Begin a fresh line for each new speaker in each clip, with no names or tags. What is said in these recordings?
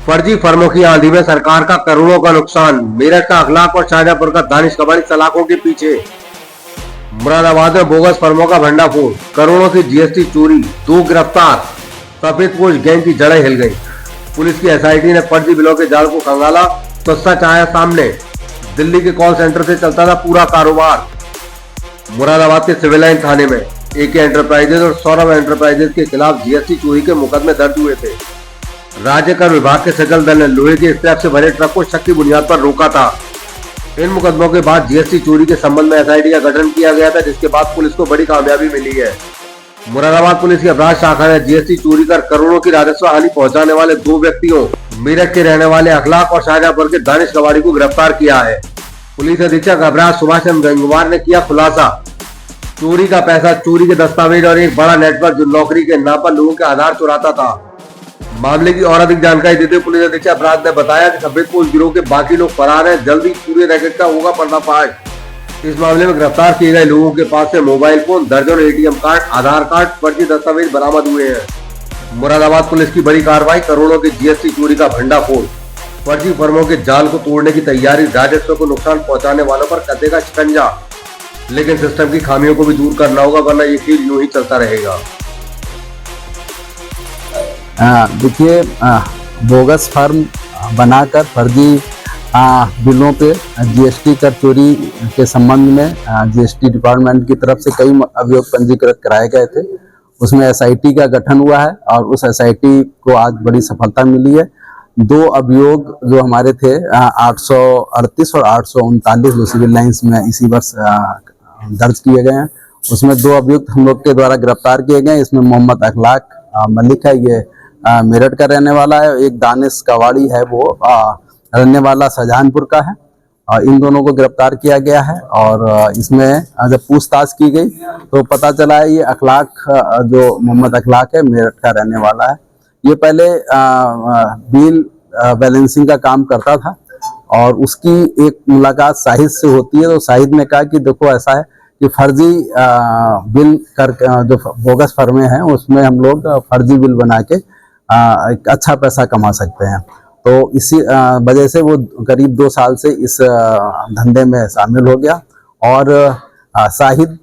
फर्जी फर्मों की आंधी में सरकार का करोड़ों का नुकसान। मेरठ का अखलाक और शाहजहांपुर का दानिश कबाड़ी सलाखों के पीछे। मुरादाबाद में बोगस फर्मों का भंडाफोड़, करोड़ों की जीएसटी चोरी, 2 गिरफ्तार। सफेदपोश गैंग की जड़ें हिल गई। पुलिस की एसआईटी ने फर्जी बिलों के जाल को खंगाला तो सच आया सामने। दिल्ली के कॉल सेंटर से चलता था पूरा कारोबार। मुरादाबाद के सिविल लाइन थाने में एके एंटरप्राइजेज और सौरभ एंटरप्राइजेज के खिलाफ जीएसटी चोरी के मुकदमे दर्ज हुए थे। राज्य कर विभाग के सजल दल ने लोहे के स्क्रैप से भरे ट्रक को शक की बुनियाद पर रोका था। इन मुकदमों के बाद जीएसटी चोरी के संबंध में एसआईटी का गठन किया गया था, जिसके बाद पुलिस को बड़ी कामयाबी मिली है। मुरादाबाद पुलिस की अपराध शाखा ने जीएसटी चोरी कर करोड़ों की राजस्व हानि पहुंचाने वाले 2 व्यक्तियों, मेरठ के रहने वाले अखलाक और शाहजहांपुर के दानिश कबाड़ी को गिरफ्तार किया है। पुलिस अधीक्षक अपराध सुभाष चंद्र गंगवार ने किया खुलासा। चोरी का पैसा, चोरी के दस्तावेज और एक बड़ा नेटवर्क जो नौकरी के नाम पर लोगों के आधार चुराता था। मामले की और अधिक जानकारी देते हुए पुलिस अधीक्षक अपराध ने बताया कि सफेदपोश गिरोह के बाकी लोग फरार हैं। जल्दी पूरे रैकेट का होगा पर्दाफाश। इस मामले में गिरफ्तार किए गए लोगों के पास से मोबाइल फोन, दर्जनों एटीएम कार्ड, आधार कार्ड, फर्जी दस्तावेज बरामद हुए हैं। मुरादाबाद पुलिस की बड़ी कार्रवाई, करोड़ों की जीएसटी चोरी का भंडाफोड़, फर्जी फर्मों के जाल को तोड़ने की तैयारी, राजस्व को नुकसान पहुंचाने वालों पर कसेगा शिकंजा। लेकिन सिस्टम की खामियों को भी दूर करना होगा, वरना ये खेल यूं ही चलता रहेगा।
देखिए, बोगस फर्म बनाकर फर्जी बिलों पे जीएसटी कर चोरी के संबंध में जीएसटी डिपार्टमेंट की तरफ से कई अभियोग पंजीकृत कराए गए थे। उसमें एसआईटी का गठन हुआ है और उस एसआईटी को आज बड़ी सफलता मिली है। 2 अभियोग जो हमारे थे 838 और 839 जो सिविल लाइंस में इसी वर्ष दर्ज किए गए हैं, उसमें 2 अभियुक्त हम लोग के द्वारा गिरफ्तार किए गए। इसमें मोहम्मद अखलाक मलिक है, ये मेरठ का रहने वाला है। एक दानिश कबाड़ी है, वो रहने वाला शाहजहांपुर का है। इन दोनों को गिरफ्तार किया गया है और इसमें जब पूछताछ की गई तो पता चला है ये अखलाक, जो मोहम्मद अखलाक है, मेरठ का रहने वाला है। ये पहले बिल बैलेंसिंग का काम करता था और उसकी एक मुलाकात शाहिद से होती है। तो शाहिद ने कहा कि देखो, ऐसा है कि फर्जी बिल कर जो बोगस फर्में हैं उसमें हम लोग फर्जी बिल बना के एक अच्छा पैसा कमा सकते हैं। तो इसी वजह से वो करीब 2 साल से इस धंधे में शामिल हो गया और शाहिद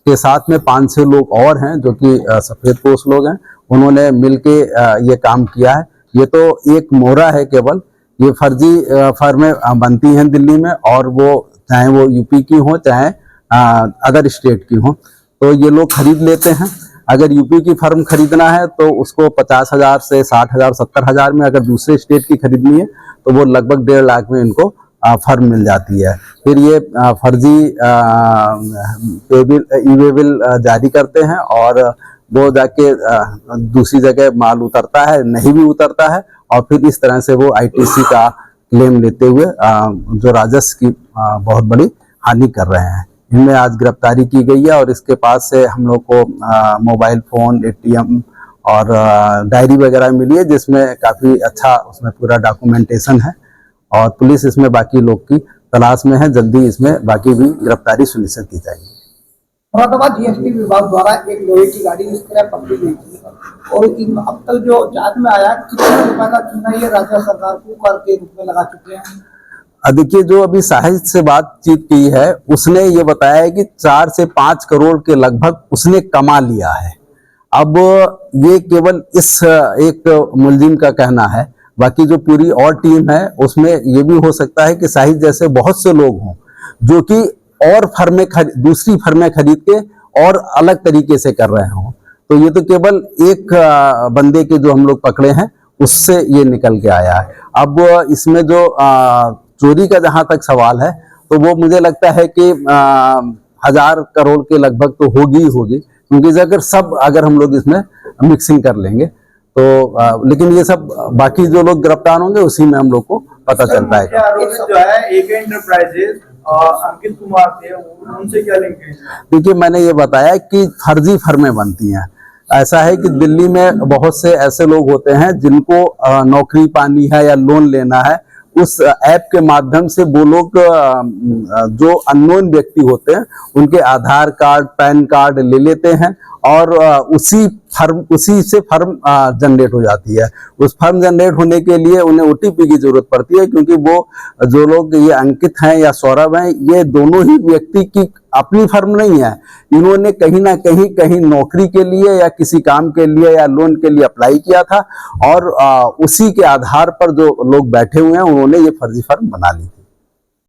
के साथ में 5-6 लोग और हैं जो कि सफेदपोश लोग हैं। उन्होंने मिलके ये काम किया है। ये तो एक मोहरा है केवल। ये फर्जी फर्में बनती हैं दिल्ली में, और वो चाहे वो यूपी की हो चाहे अदर स्टेट की हो, तो ये लोग खरीद लेते हैं। अगर यूपी की फर्म खरीदना है तो उसको 50,000 से 60,000, 70,000 में, अगर दूसरे स्टेट की खरीदनी है तो वो लगभग 1.5 लाख में इनको फर्म मिल जाती है। फिर ये फर्जी ई-वे बिल जारी करते हैं और वो जाके दूसरी जगह माल उतरता है, नहीं भी उतरता है, और फिर इस तरह से वो आईटीसी का क्लेम लेते हुए जो राजस्व की बहुत बड़ी हानि कर रहे हैं। इनमें आज गिरफ्तारी की गई है और इसके पास से हम लोग को मोबाइल फोन, एटीएम और डायरी वगैरह मिली है, जिसमें काफ़ी अच्छा उसमें पूरा डॉक्यूमेंटेशन है और पुलिस इसमें बाकी लोग की तलाश में है। जल्दी इसमें बाकी भी गिरफ्तारी सुनिश्चित की जाएगी।
मुरादाबाद जीएसटी विभाग द्वारा एक लोहे की गाड़ी स्क्रैप पकड़ी गई थी और अब तक जो जांच में आया, कितने रुपए का चूना ये राज्य सरकार को कर के रूप में लगा चुके हैं।
देखिए, जो अभी साहिद से बातचीत की है उसने ये बताया है कि 4 से 5 करोड़ के लगभग उसने कमा लिया है। अब ये केवल इस एक मुलजिम का कहना है, बाकी जो पूरी और टीम है उसमें ये भी हो सकता है कि साहिद जैसे बहुत से लोग हों जो कि और फर्में दूसरी फर्में खरीद के और अलग तरीके से कर रहे हों। तो ये तो केवल एक बंदे के जो हम लोग पकड़े हैं उससे ये निकल के आया है। अब इसमें जो चोरी का जहां तक सवाल है तो वो मुझे लगता है कि 1000 करोड़ के लगभग तो होगी ही होगी, क्योंकि अगर हम लोग इसमें मिक्सिंग कर लेंगे तो लेकिन ये सब बाकी जो लोग गिरफ्तार होंगे उसी में हम लोग को पता चल पाएगा।
जो है एके एंटरप्राइजेज अंकित कुमार थे, उनसे क्या लिंक है?
देखिए, मैंने ये बताया कि फर्जी फर्में बनती हैं। ऐसा है कि दिल्ली में बहुत से ऐसे लोग होते हैं जिनको नौकरी पानी है या लोन लेना है, उस ऐप के माध्यम से वो लोग जो अननोन व्यक्ति होते हैं उनके आधार कार्ड, पैन कार्ड ले लेते हैं और उसी से फर्म जनरेट हो जाती है। उस फर्म जनरेट होने के लिए उन्हें ओटीपी की जरूरत पड़ती है, क्योंकि वो जो लोग ये अंकित हैं या सौरभ हैं, ये दोनों ही व्यक्ति की अपनी फर्म नहीं है। इन्होंने कहीं ना कहीं नौकरी के लिए या किसी काम के लिए या लोन के लिए अप्लाई किया था, और उसी के आधार पर जो लोग बैठे हुए हैं उन्होंने ये फर्जी फर्म बना ली।